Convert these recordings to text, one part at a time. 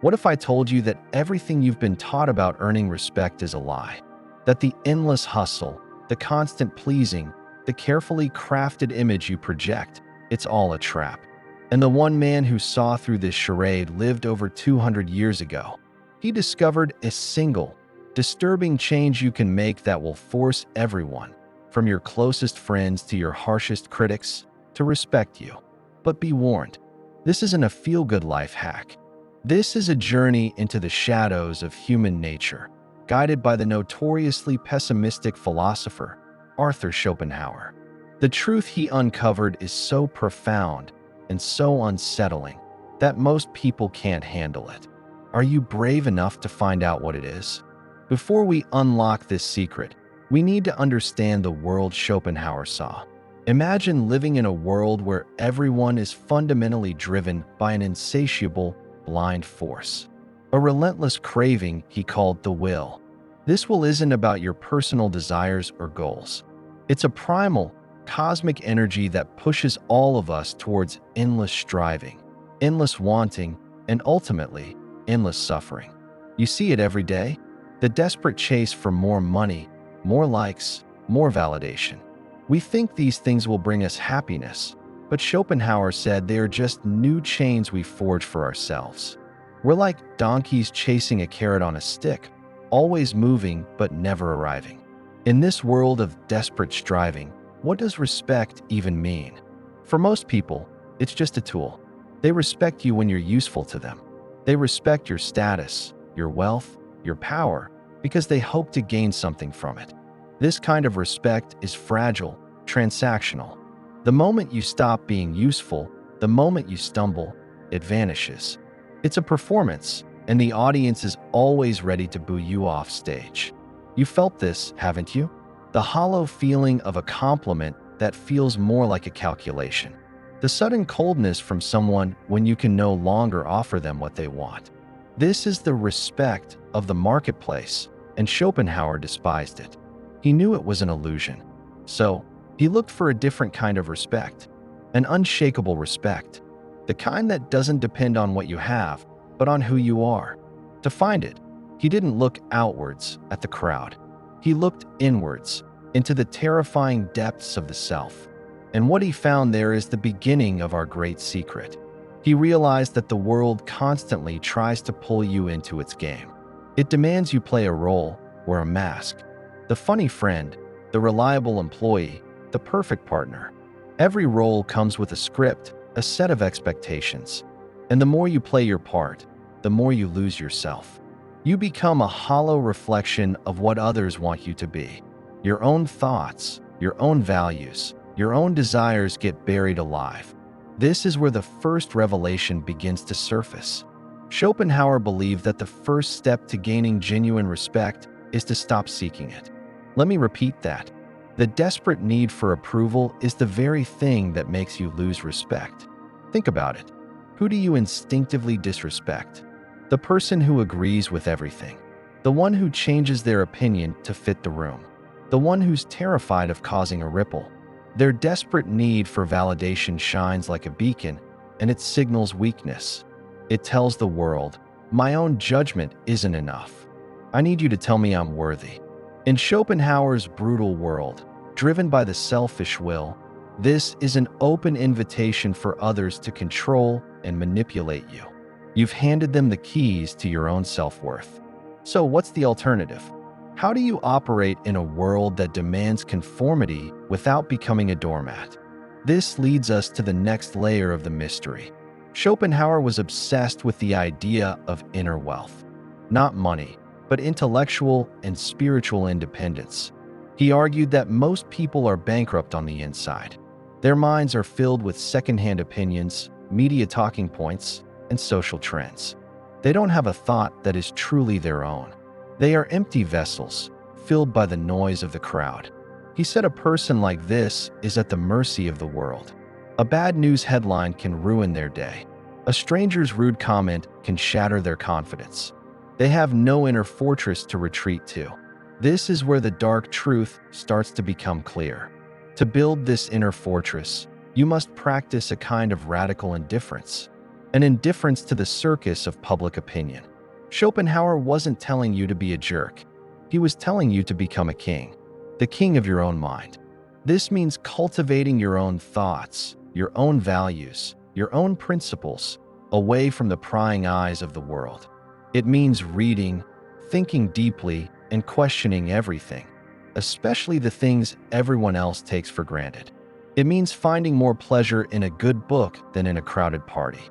What if I told you that everything you've been taught about earning respect is a lie? That the endless hustle, the constant pleasing, the carefully crafted image you project, it's all a trap. And the one man who saw through this charade lived over 200 years ago. He discovered a single, disturbing change you can make that will force everyone, from your closest friends to your harshest critics, to respect you. But be warned, this isn't a feel-good life hack. This is a journey into the shadows of human nature, guided by the notoriously pessimistic philosopher, Arthur Schopenhauer. The truth he uncovered is so profound and so unsettling that most people can't handle it. Are you brave enough to find out what it is? Before we unlock this secret, we need to understand the world Schopenhauer saw. Imagine living in a world where everyone is fundamentally driven by an insatiable, blind force. A relentless craving he called the will. This will isn't about your personal desires or goals. It's a primal, cosmic energy that pushes all of us towards endless striving, endless wanting, and ultimately, endless suffering. You see it every day? The desperate chase for more money, more likes, more validation. We think these things will bring us happiness, but Schopenhauer said they are just new chains we forge for ourselves. We're like donkeys chasing a carrot on a stick, always moving but never arriving. In this world of desperate striving, what does respect even mean? For most people, it's just a tool. They respect you when you're useful to them. They respect your status, your wealth, your power, because they hope to gain something from it. This kind of respect is fragile, transactional. The moment you stop being useful, the moment you stumble, it vanishes. It's a performance, and the audience is always ready to boo you off stage. You felt this, haven't you? The hollow feeling of a compliment that feels more like a calculation. The sudden coldness from someone when you can no longer offer them what they want. This is the respect of the marketplace, and Schopenhauer despised it. He knew it was an illusion. So, he looked for a different kind of respect, an unshakable respect, the kind that doesn't depend on what you have, but on who you are. To find it, he didn't look outwards at the crowd. He looked inwards, into the terrifying depths of the self. And what he found there is the beginning of our great secret. He realized that the world constantly tries to pull you into its game. It demands you play a role or a mask. The funny friend, the reliable employee, the perfect partner. Every role comes with a script, a set of expectations. And the more you play your part, the more you lose yourself. You become a hollow reflection of what others want you to be. Your own thoughts, your own values, your own desires get buried alive. This is where the first revelation begins to surface. Schopenhauer believed that the first step to gaining genuine respect is to stop seeking it. Let me repeat that. The desperate need for approval is the very thing that makes you lose respect. Think about it. Who do you instinctively disrespect? The person who agrees with everything. The one who changes their opinion to fit the room. The one who's terrified of causing a ripple. Their desperate need for validation shines like a beacon, and it signals weakness. It tells the world, my own judgment isn't enough. I need you to tell me I'm worthy. In Schopenhauer's brutal world, driven by the selfish will, this is an open invitation for others to control and manipulate you. You've handed them the keys to your own self-worth. So what's the alternative? How do you operate in a world that demands conformity without becoming a doormat? This leads us to the next layer of the mystery. Schopenhauer was obsessed with the idea of inner wealth. Not money, but intellectual and spiritual independence. He argued that most people are bankrupt on the inside. Their minds are filled with secondhand opinions, media talking points, and social trends. They don't have a thought that is truly their own. They are empty vessels, filled by the noise of the crowd. He said a person like this is at the mercy of the world. A bad news headline can ruin their day. A stranger's rude comment can shatter their confidence. They have no inner fortress to retreat to. This is where the dark truth starts to become clear. To build this inner fortress, you must practice a kind of radical indifference. an indifference to the circus of public opinion. Schopenhauer wasn't telling you to be a jerk. He was telling you to become a king, the king of your own mind. This means cultivating your own thoughts, your own values, your own principles, away from the prying eyes of the world. It means reading, thinking deeply, and questioning everything, especially the things everyone else takes for granted. It means finding more pleasure in a good book than in a crowded party.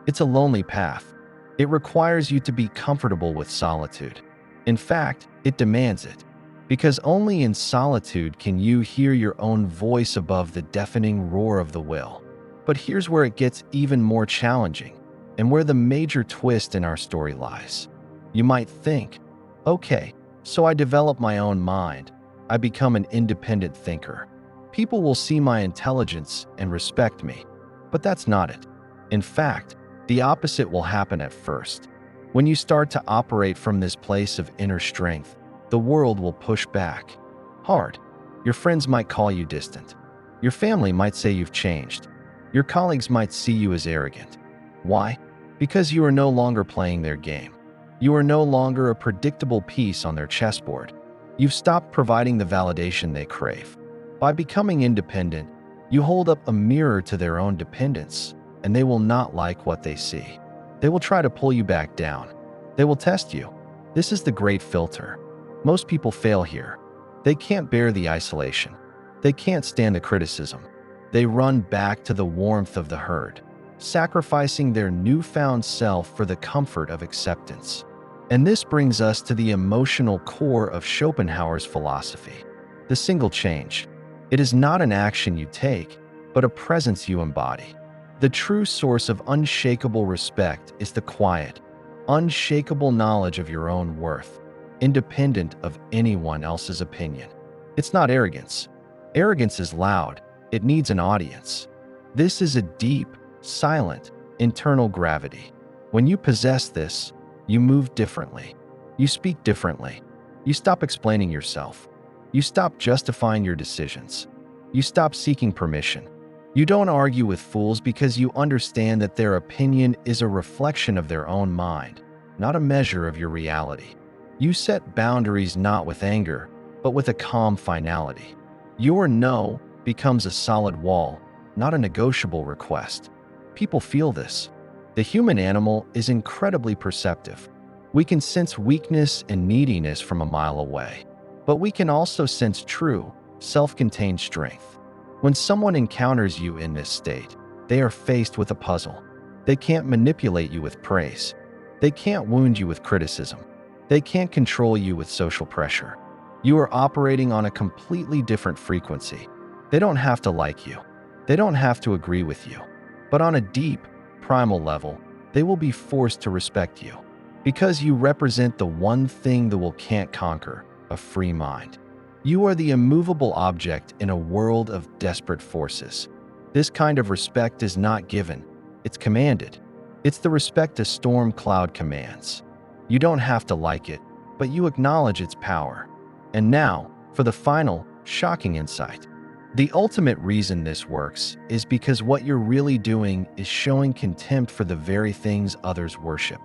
It's a lonely path. It requires you to be comfortable with solitude. In fact, it demands it, because only in solitude can you hear your own voice above the deafening roar of the will. But here's where it gets even more challenging, and where the major twist in our story lies. You might think, okay, so I develop my own mind. I become an independent thinker. People will see my intelligence and respect me. But that's not it. In fact, the opposite will happen at first. When you start to operate from this place of inner strength, the world will push back hard. Your friends might call you distant. Your family might say you've changed. Your colleagues might see you as arrogant. Why? Because you are no longer playing their game. You are no longer a predictable piece on their chessboard. You've stopped providing the validation they crave. By becoming independent, you hold up a mirror to their own dependence, and they will not like what they see. They will try to pull you back down. They will test you. This is the great filter. Most people fail here. They can't bear the isolation. They can't stand the criticism. They run back to the warmth of the herd, sacrificing their newfound self for the comfort of acceptance. And this brings us to the emotional core of Schopenhauer's philosophy, the single change. It is not an action you take, but a presence you embody. The true source of unshakable respect is the quiet, unshakable knowledge of your own worth, independent of anyone else's opinion. It's not arrogance. Arrogance is loud. It needs an audience. This is a deep, silent, internal gravity. When you possess this, you move differently. You speak differently. You stop explaining yourself. You stop justifying your decisions. You stop seeking permission. You don't argue with fools because you understand that their opinion is a reflection of their own mind, not a measure of your reality. You set boundaries not with anger, but with a calm finality. Your no becomes a solid wall, not a negotiable request. People feel this. The human animal is incredibly perceptive. We can sense weakness and neediness from a mile away, but we can also sense true, self-contained strength. When someone encounters you in this state, they are faced with a puzzle. They can't manipulate you with praise. They can't wound you with criticism. They can't control you with social pressure. You are operating on a completely different frequency. They don't have to like you. They don't have to agree with you. But on a deep, primal level, they will be forced to respect you, because you represent the one thing the will can't conquer, a free mind. You are the immovable object in a world of desperate forces. This kind of respect is not given, it's commanded. It's the respect a storm cloud commands. You don't have to like it, but you acknowledge its power. And now, for the final, shocking insight. The ultimate reason this works is because what you're really doing is showing contempt for the very things others worship.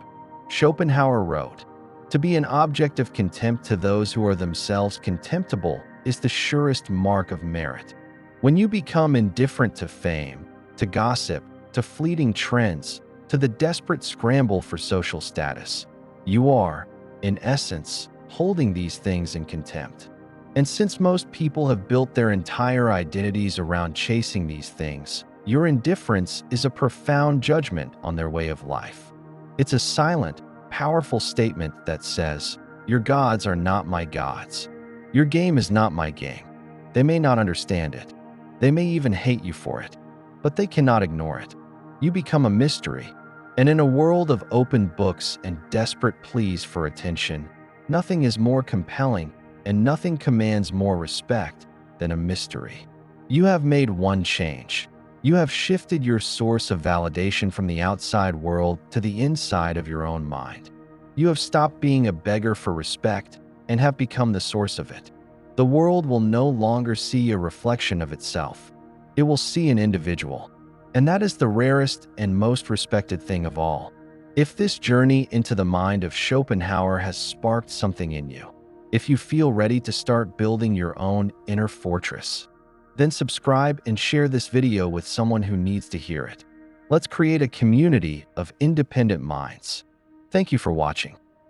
Schopenhauer wrote, "To be an object of contempt to those who are themselves contemptible is the surest mark of merit." When you become indifferent to fame, to gossip, to fleeting trends, to the desperate scramble for social status, you are, in essence, holding these things in contempt. And since most people have built their entire identities around chasing these things, your indifference is a profound judgment on their way of life. It's a silent, powerful statement that says, "Your gods are not my gods. Your game is not my game." They may not understand it. They may even hate you for it, but they cannot ignore it. You become a mystery. And in a world of open books and desperate pleas for attention, nothing is more compelling and nothing commands more respect than a mystery. You have made one change. You have shifted your source of validation from the outside world to the inside of your own mind. You have stopped being a beggar for respect and have become the source of it. The world will no longer see a reflection of itself. It will see an individual. And that is the rarest and most respected thing of all. If this journey into the mind of Schopenhauer has sparked something in you, if you feel ready to start building your own inner fortress, then subscribe and share this video with someone who needs to hear it. Let's create a community of independent minds. Thank you for watching.